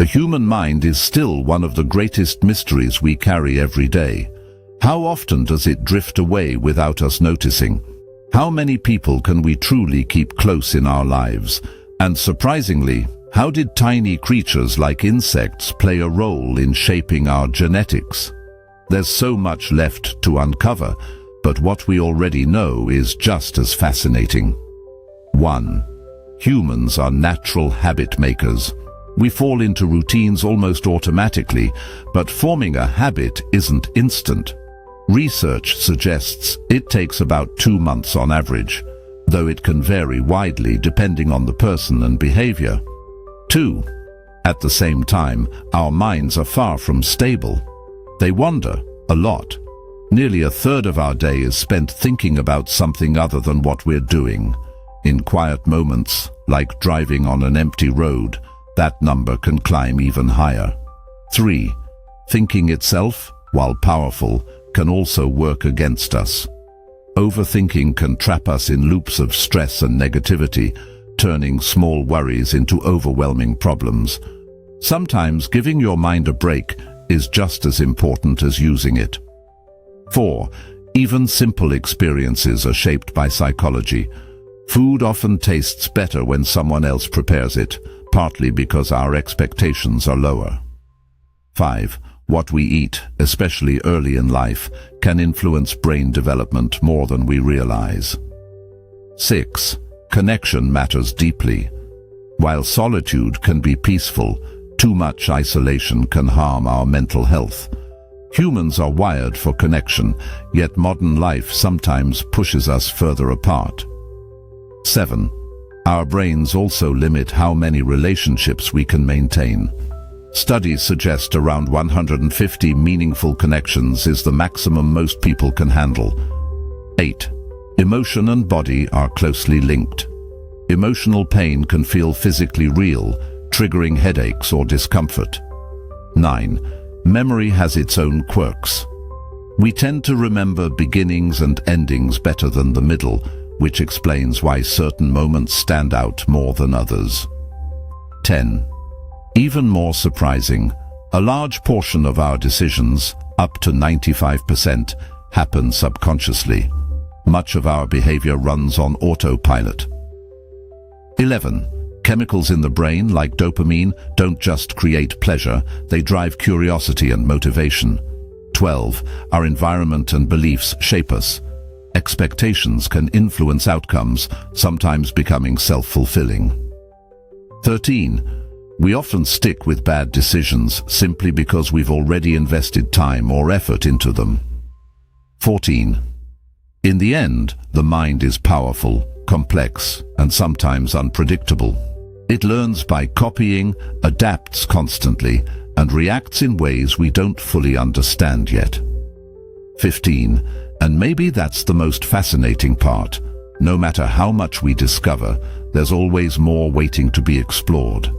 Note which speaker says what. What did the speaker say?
Speaker 1: The human mind is still one of the greatest mysteries we carry every day. How often does it drift away without us noticing? How many people can we truly keep close in our lives? And surprisingly, how did tiny creatures like insects play a role in shaping our genetics? There's so much left to uncover, but what we already know is just as fascinating. 1. Humans are natural habit makers. We fall into routines almost automatically, but forming a habit isn't instant. Research suggests it takes about 2 months on average, though it can vary widely depending on the person and behavior. 2. At the same time, our minds are far from stable. They wander a lot. Nearly a third of our day is spent thinking about something other than what we're doing. In quiet moments, like driving on an empty road, that number can climb even higher. 3. Thinking itself, while powerful, can also work against us. Overthinking can trap us in loops of stress and negativity, turning small worries into overwhelming problems. Sometimes giving your mind a break is just as important as using it. 4. Even simple experiences are shaped by psychology. Food often tastes better when someone else prepares it, partly because our expectations are lower. 5. What we eat, especially early in life, can influence brain development more than we realize. 6. Connection matters deeply. While solitude can be peaceful, too much isolation can harm our mental health. Humans are wired for connection, yet modern life sometimes pushes us further apart. 7. Our brains also limit how many relationships we can maintain. Studies suggest around 150 meaningful connections is the maximum most people can handle. 8. Emotion and body are closely linked. Emotional pain can feel physically real, triggering headaches or discomfort. 9. Memory has its own quirks. We tend to remember beginnings and endings better than the middle, which explains why certain moments stand out more than others. 10. Even more surprising, a large portion of our decisions, up to 95%, happen subconsciously. Much of our behavior runs on autopilot. 11. Chemicals in the brain, like dopamine, don't just create pleasure, they drive curiosity and motivation. 12. Our environment and beliefs shape us. Expectations can influence outcomes, sometimes becoming self-fulfilling. 13. We often stick with bad decisions simply because we've already invested time or effort into them. 14. In the end, the mind is powerful, complex, and sometimes unpredictable. It learns by copying, adapts constantly, and reacts in ways we don't fully understand yet. 15. And maybe that's the most fascinating part. No matter how much we discover, there's always more waiting to be explored.